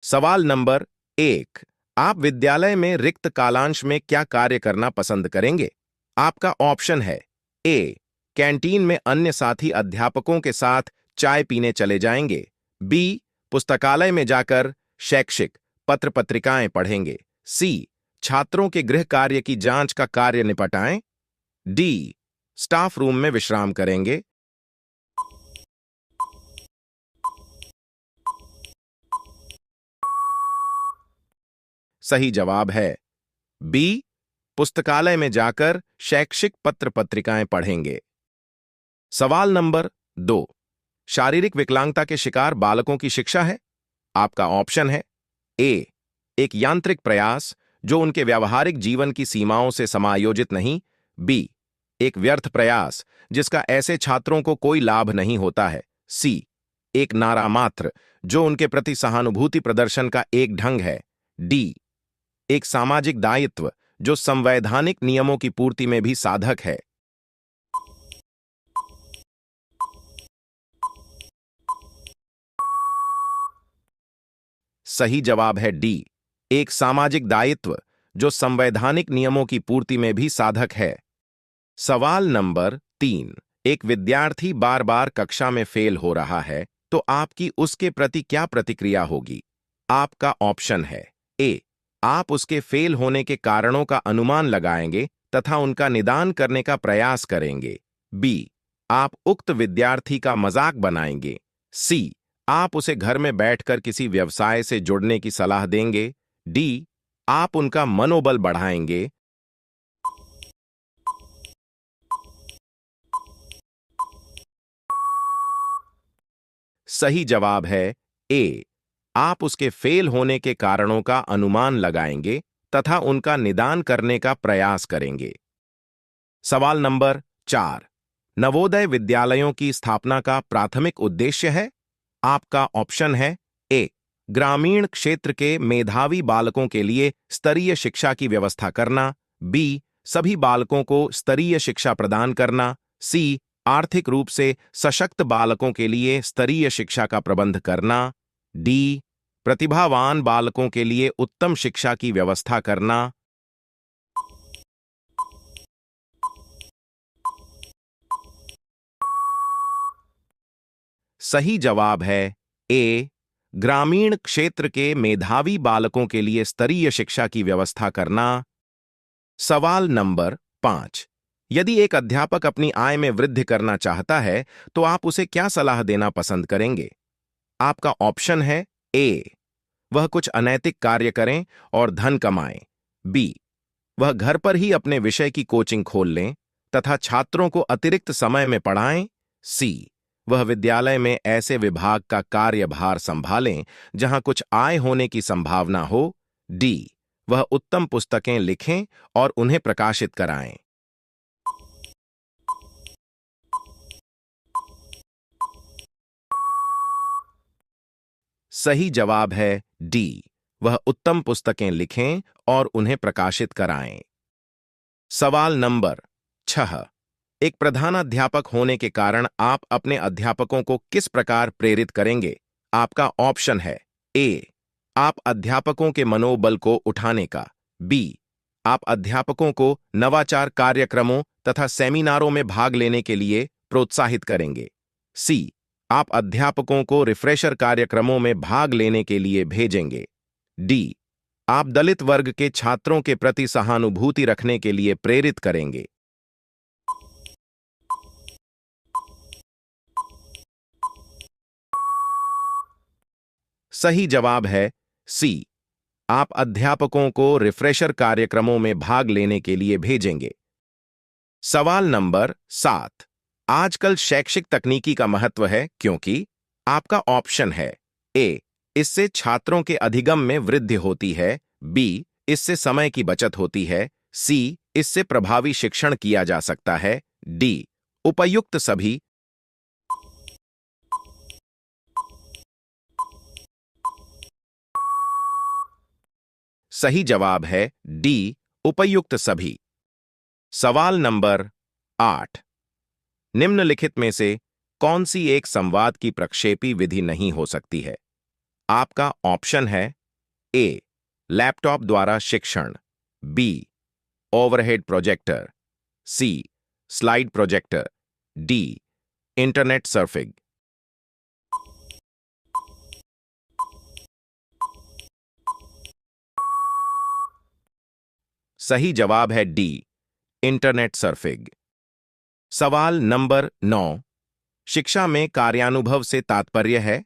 सवाल नंबर 1। आप विद्यालय में रिक्त कालांश में क्या कार्य करना पसंद करेंगे? आपका ऑप्शन है ए। कैंटीन में अन्य साथी अध्यापकों के साथ चाय पीने चले जाएंगे। बी। पुस्तकालय में जाकर शैक्षिक पत्र पत्रिकाएं पढ़ेंगे। सी। छात्रों के गृह कार्य की जांच का कार्य निपटाएं। डी। स्टाफ रूम में विश्राम करेंगे। सही जवाब है बी। पुस्तकालय में जाकर शैक्षिक पत्र पत्रिकाएं पढ़ेंगे। सवाल नंबर 2। शारीरिक विकलांगता के शिकार बालकों की शिक्षा है। आपका ऑप्शन है ए। एक यांत्रिक प्रयास जो उनके व्यावहारिक जीवन की सीमाओं से समायोजित नहीं। बी। एक व्यर्थ प्रयास जिसका ऐसे छात्रों को कोई लाभ नहीं होता है। सी। एक नारामात्र जो उनके प्रति सहानुभूति प्रदर्शन का एक ढंग है। डी। एक सामाजिक दायित्व जो संवैधानिक नियमों की पूर्ति में भी साधक है। सही जवाब है डी। एक सामाजिक दायित्व जो संवैधानिक नियमों की पूर्ति में भी साधक है। सवाल नंबर 3। एक विद्यार्थी बार बार कक्षा में फेल हो रहा है, तो आपकी उसके प्रति क्या प्रतिक्रिया होगी? आपका ऑप्शन है ए। आप उसके फेल होने के कारणों का अनुमान लगाएंगे तथा उनका निदान करने का प्रयास करेंगे। बी। आप उक्त विद्यार्थी का मजाक बनाएंगे। सी। आप उसे घर में बैठकर किसी व्यवसाय से जुड़ने की सलाह देंगे। डी। आप उनका मनोबल बढ़ाएंगे। सही जवाब है ए। आप उसके फेल होने के कारणों का अनुमान लगाएंगे तथा उनका निदान करने का प्रयास करेंगे। सवाल नंबर 4। नवोदय विद्यालयों की स्थापना का प्राथमिक उद्देश्य है। आपका ऑप्शन है ए। ग्रामीण क्षेत्र के मेधावी बालकों के लिए स्तरीय शिक्षा की व्यवस्था करना। बी। सभी बालकों को स्तरीय शिक्षा प्रदान करना। सी। आर्थिक रूप से सशक्त बालकों के लिए स्तरीय शिक्षा का प्रबंध करना। डी। प्रतिभावान बालकों के लिए उत्तम शिक्षा की व्यवस्था करना। सही जवाब है ए। ग्रामीण क्षेत्र के मेधावी बालकों के लिए स्तरीय शिक्षा की व्यवस्था करना। सवाल नंबर 5। यदि एक अध्यापक अपनी आय में वृद्धि करना चाहता है, तो आप उसे क्या सलाह देना पसंद करेंगे? आपका ऑप्शन है ए। वह कुछ अनैतिक कार्य करें और धन कमाएं। बी। वह घर पर ही अपने विषय की कोचिंग खोल लें तथा छात्रों को अतिरिक्त समय में पढ़ाएं। सी। वह विद्यालय में ऐसे विभाग का कार्यभार संभालें जहां कुछ आय होने की संभावना हो। डी। वह उत्तम पुस्तकें लिखें और उन्हें प्रकाशित कराएं। सही जवाब है डी। वह उत्तम पुस्तकें लिखें और उन्हें प्रकाशित कराएं। सवाल नंबर 6। एक प्रधानाध्यापक होने के कारण आप अपने अध्यापकों को किस प्रकार प्रेरित करेंगे? आपका ऑप्शन है ए। आप अध्यापकों के मनोबल को उठाने का। बी। आप अध्यापकों को नवाचार कार्यक्रमों तथा सेमिनारों में भाग लेने के लिए प्रोत्साहित करेंगे। सी। आप अध्यापकों को रिफ्रेशर कार्यक्रमों में भाग लेने के लिए भेजेंगे। डी। आप दलित वर्ग के छात्रों के प्रति सहानुभूति रखने के लिए प्रेरित करेंगे। सही जवाब है सी। आप अध्यापकों को रिफ्रेशर कार्यक्रमों में भाग लेने के लिए भेजेंगे। सवाल नंबर 7। आजकल शैक्षिक तकनीकी का महत्व है क्योंकि आपका ऑप्शन है ए। इससे छात्रों के अधिगम में वृद्धि होती है। बी। इससे समय की बचत होती है। सी। इससे प्रभावी शिक्षण किया जा सकता है। डी। उपयुक्त सभी। सही जवाब है डी। उपयुक्त सभी। सवाल नंबर 8। निम्नलिखित में से कौन सी एक संवाद की प्रक्षेपी विधि नहीं हो सकती है? आपका ऑप्शन है ए लैपटॉप द्वारा शिक्षण, B overhead projector, C slide projector, D internet surfing. सही जवाब है डी इंटरनेट सर्फिंग। सवाल नंबर 9। शिक्षा में कार्यानुभव से तात्पर्य है।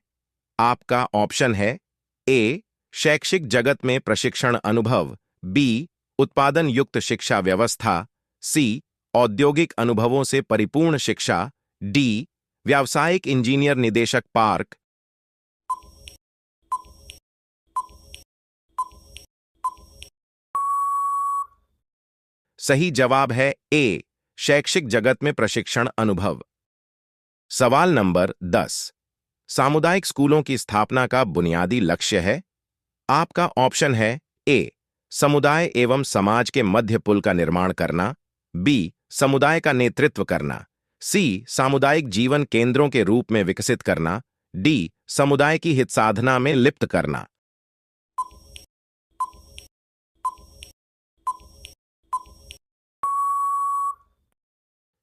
आपका ऑप्शन है ए शैक्षिक जगत में प्रशिक्षण अनुभव, बी उत्पादन युक्त शिक्षा व्यवस्था, सी औद्योगिक अनुभवों से परिपूर्ण शिक्षा, डी व्यावसायिक इंजीनियर निदेशक पार्क। सही जवाब है ए शैक्षिक जगत में प्रशिक्षण अनुभव। सवाल नंबर 10। सामुदायिक स्कूलों की स्थापना का बुनियादी लक्ष्य है। आपका ऑप्शन है ए समुदाय एवं समाज के मध्य पुल का निर्माण करना, बी समुदाय का नेतृत्व करना, सी सामुदायिक जीवन केंद्रों के रूप में विकसित करना, डी समुदाय की हित साधना में लिप्त करना।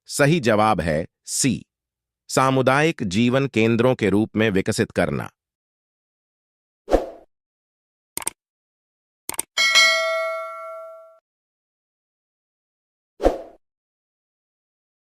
सही जवाब है सी सामुदायिक जीवन केंद्रों के रूप में विकसित करना।